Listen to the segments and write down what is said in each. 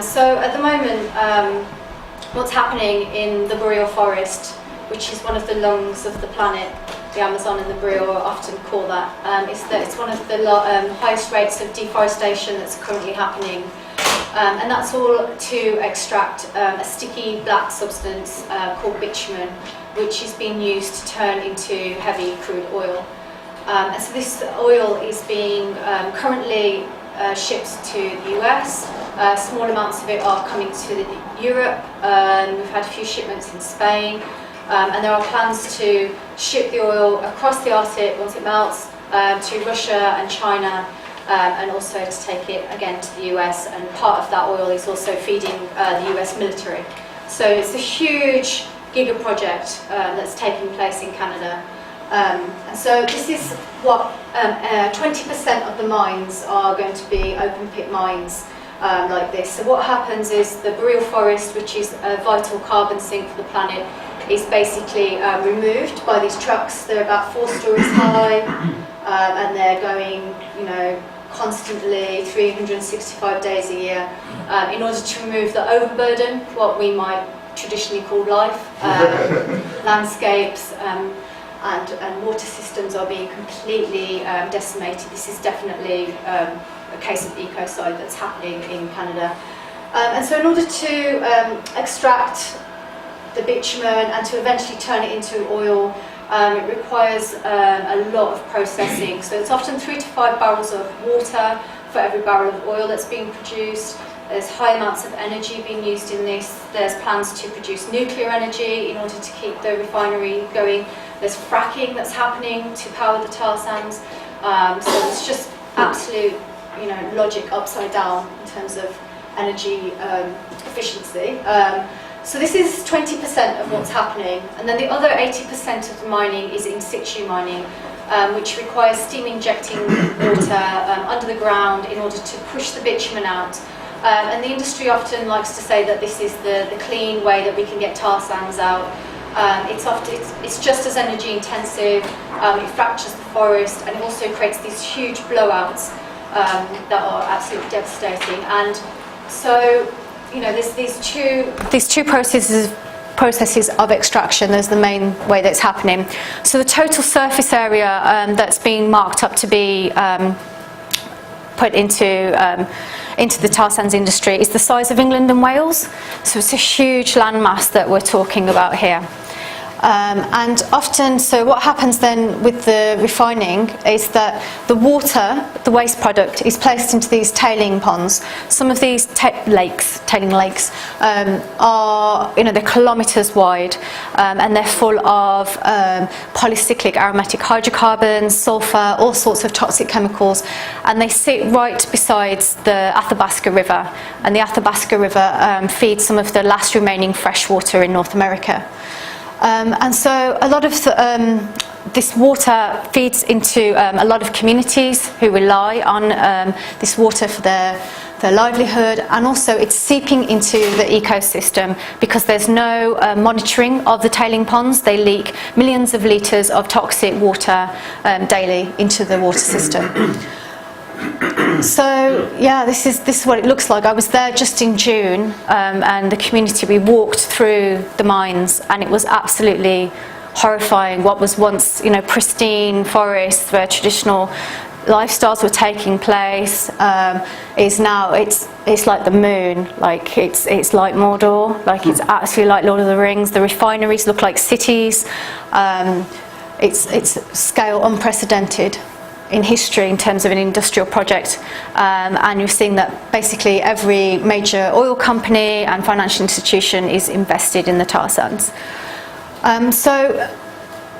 So at the moment, what's happening in the boreal forest, which is one of the lungs of the planet, the Amazon and the boreal are often call that, is that it's one of the highest rates of deforestation that's currently happening. And that's all to extract a sticky black substance called bitumen, which is being used to turn into heavy crude oil. And so this oil is being currently shipped to the US. Small amounts of it are coming to Europe. We've had a few shipments in Spain. And there are plans to ship the oil across the Arctic once it melts to Russia and China, and also to take it again to the US. And part of that oil is also feeding the US military. So it's a huge giga project that's taking place in Canada. And so this is what 20% of the mines are going to be open pit mines like this. So what happens is the boreal forest, which is a vital carbon sink for the planet, is basically removed by these trucks. They're about 4 stories high, and they're going, constantly 365 days a year in order to remove the overburden, what we might traditionally call life, landscapes, and water systems are being completely decimated. This is definitely a case of ecocide that's happening in Canada. And so in order to extract the bitumen and to eventually turn it into oil, it requires a lot of processing. So it's often 3 to 5 barrels of water for every barrel of oil that's being produced. There's high amounts of energy being used in this. There's plans to produce nuclear energy in order to keep the refinery going. There's fracking that's happening to power the tar sands. So it's just absolute, logic upside down in terms of energy efficiency. So this is 20% of what's happening, and then the other 80% of the mining is in situ mining, which requires steam injecting water under the ground in order to push the bitumen out. And the industry often likes to say that this is the clean way that we can get tar sands out. It's just as energy intensive, it fractures the forest, and it also creates these huge blowouts that are absolutely devastating. And so, there's these two processes of extraction. There's the main way that's happening. So the total surface area that's being marked up to be put into the tar sands industry is the size of England and Wales. So it's a huge landmass that we're talking about here. And often, so what happens then with the refining is that the water, the waste product, is placed into these tailing ponds. Some of these tailing lakes, are, they're kilometres wide, and they're full of polycyclic aromatic hydrocarbons, sulphur, all sorts of toxic chemicals, and they sit right beside the Athabasca River. And the Athabasca River feeds some of the last remaining fresh water in North America. And so a lot of this water feeds into a lot of communities who rely on this water for their livelihood, and also it's seeping into the ecosystem because there's no monitoring of the tailing ponds. They leak millions of litres of toxic water daily into the water system. So yeah, this is what it looks like. I was there just in June, and the community, we walked through the mines, and it was absolutely horrifying. What was once, pristine forests where traditional lifestyles were taking place is now it's like the moon. Like it's like Mordor. Like it's actually like Lord of the Rings. The refineries look like cities. It's scale unprecedented in history in terms of an industrial project, and you're seeing that basically every major oil company and financial institution is invested in the tar sands. So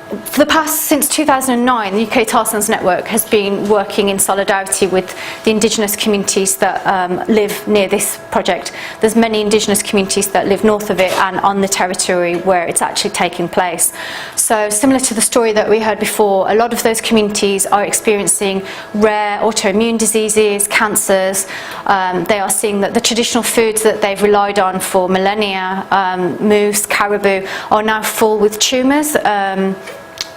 for the past, since 2009, the UK Tar Sands Network has been working in solidarity with the indigenous communities that live near this project. There's many indigenous communities that live north of it and on the territory where it's actually taking place. So similar to the story that we heard before, a lot of those communities are experiencing rare autoimmune diseases, cancers. They are seeing that the traditional foods that they've relied on for millennia, moose, caribou, are now full with tumours.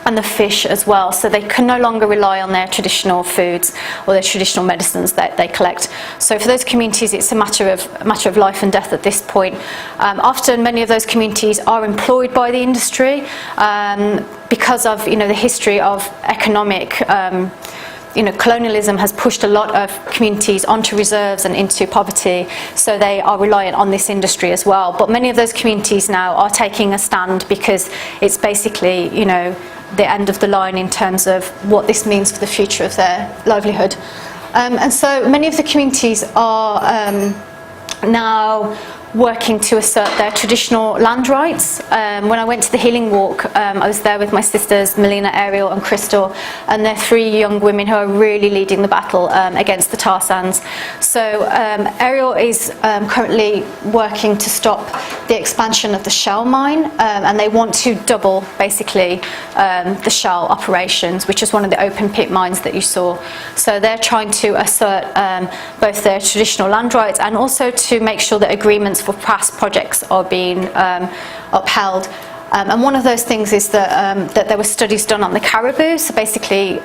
and the fish as well. So they can no longer rely on their traditional foods or their traditional medicines that they collect. So for those communities, it's a matter of life and death at this point. Often many of those communities are employed by the industry because of the history of economic colonialism has pushed a lot of communities onto reserves and into poverty, so they are reliant on this industry as well. But many of those communities now are taking a stand because it's basically, the end of the line in terms of what this means for the future of their livelihood. And so many of the communities are now working to assert their traditional land rights. When I went to the Healing Walk, I was there with my sisters Melina, Ariel and Crystal, and they're 3 young women who are really leading the battle against the tar sands. So Ariel is currently working to stop the expansion of the Shell mine, and they want to double basically the Shell operations, which is one of the open pit mines that you saw. So they're trying to assert both their traditional land rights and also to make sure that agreements for past projects are being upheld. And one of those things is that there were studies done on the caribou. So basically,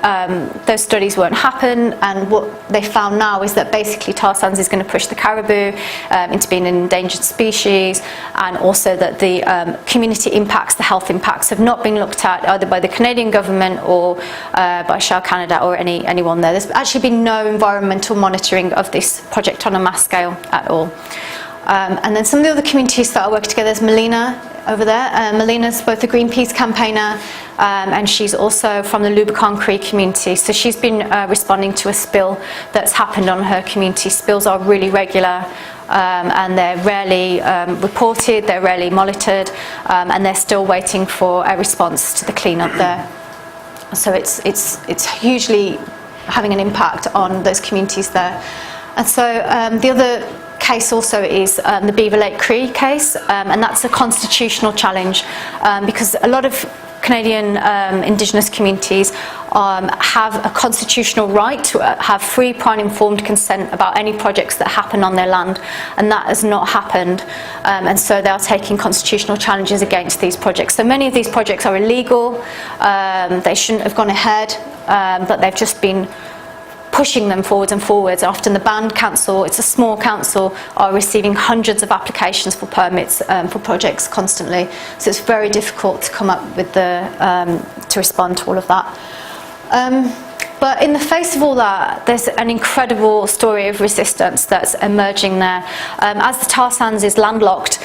those studies won't happen, and what they found now is that basically tar sands is going to push the caribou into being an endangered species, and also that the community impacts, the health impacts, have not been looked at either by the Canadian government or by Shell Canada or anyone there. There's actually been no environmental monitoring of this project on a mass scale at all. And then some of the other communities that are working together is Melina over there. Melina's both a Greenpeace campaigner and she's also from the Lubicon Cree community. So she's been responding to a spill that's happened on her community. Spills are really regular and they're rarely reported, they're rarely monitored, and they're still waiting for a response to the cleanup there. So it's hugely having an impact on those communities there. And so the other case also is the Beaver Lake Cree case, and that's a constitutional challenge because a lot of Canadian Indigenous communities have a constitutional right to have free, prior and informed consent about any projects that happen on their land, and that has not happened, and so they are taking constitutional challenges against these projects. So many of these projects are illegal, they shouldn't have gone ahead, but they've just been pushing them forwards and forwards. Often the band council, it's a small council, are receiving hundreds of applications for permits for projects constantly. So it's very difficult to come up with to respond to all of that. But in the face of all that, there's an incredible story of resistance that's emerging there. As the tar sands is landlocked,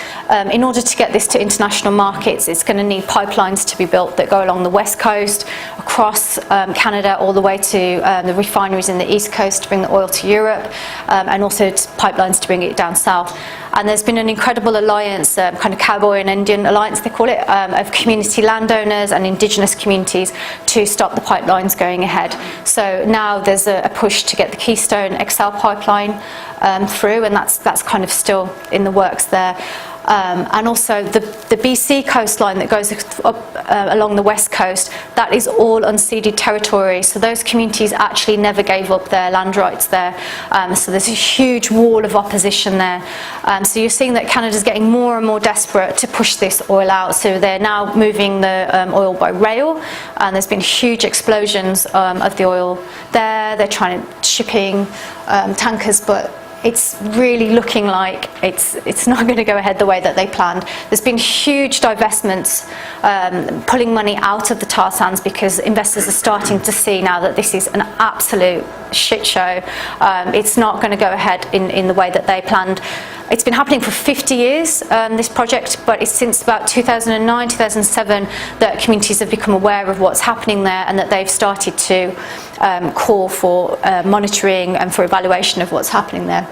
in order to get this to international markets, it's going to need pipelines to be built that go along the west coast, across Canada, all the way to the refineries in the east coast to bring the oil to Europe, and also pipelines to bring it down south. And there's been an incredible alliance, kind of cowboy and Indian alliance they call it, of community landowners and Indigenous communities to stop the pipelines going ahead. So now there's a push to get the Keystone XL pipeline through, and that's kind of still in the works there. And also the BC coastline that goes up along the west coast, that is all unceded territory. So those communities actually never gave up their land rights there. So there's a huge wall of opposition there. So you're seeing that Canada's getting more and more desperate to push this oil out. So they're now moving the oil by rail, and there's been huge explosions of the oil there. They're trying to shipping tankers, but it's really looking like it's not going to go ahead the way that they planned. There's been huge divestments, pulling money out of the tar sands because investors are starting to see now that this is an absolute shit show. It's not going to go ahead in the way that they planned. It's been happening for 50 years, this project, but it's since about 2009, 2007 that communities have become aware of what's happening there, and that they've started to call for monitoring and for evaluation of what's happening there.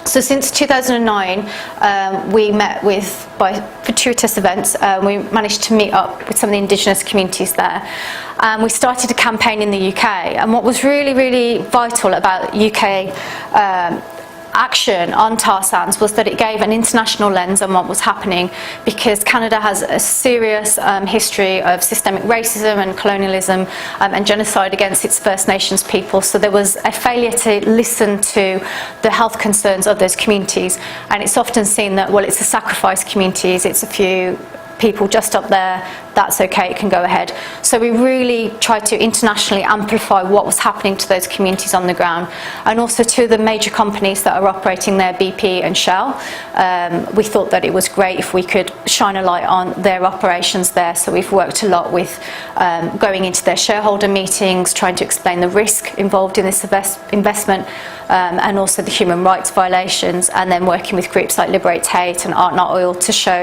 So since 2009, we met with, by fortuitous events, we managed to meet up with some of the Indigenous communities there. We started a campaign in the UK, and what was really, really vital about UK action on tar sands was that it gave an international lens on what was happening, because Canada has a serious history of systemic racism and colonialism and genocide against its First Nations people. So there was a failure to listen to the health concerns of those communities, and it's often seen that, well, it's the sacrifice communities, it's a few people just up there, that's okay, it can go ahead. So we really tried to internationally amplify what was happening to those communities on the ground, and also to the major companies that are operating there, BP and Shell. We thought that it was great if we could shine a light on their operations there, so we've worked a lot with going into their shareholder meetings, trying to explain the risk involved in this investment, and also the human rights violations, and then working with groups like Liberate Hate and Art Not Oil to show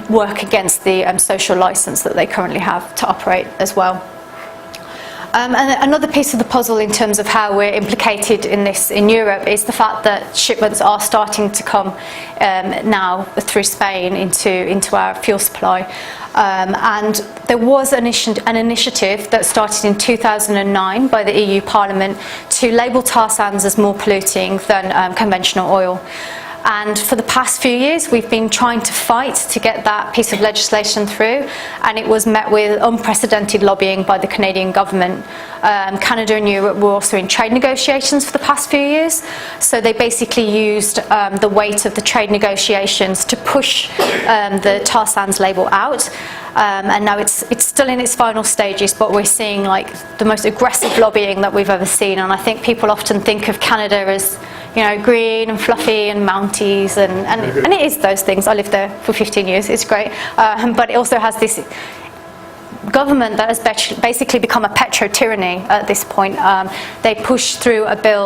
work against the social licence that they currently have to operate as well. And another piece of the puzzle in terms of how we're implicated in this in Europe is the fact that shipments are starting to come now through Spain into our fuel supply. And there was an initiative that started in 2009 by the EU Parliament to label tar sands as more polluting than conventional oil. And for the past few years, we've been trying to fight to get that piece of legislation through, and it was met with unprecedented lobbying by the Canadian government. Canada and Europe were also in trade negotiations for the past few years, so they basically used the weight of the trade negotiations to push the tar sands label out. And now it's still in its final stages, but we're seeing like the most aggressive lobbying that we've ever seen. And I think people often think of Canada as, you know, green and fluffy and mounties, and it is those things. I lived there for 15 years, it's great. But it also has this government that has basically become a petro-tyranny at this point. They pushed through a bill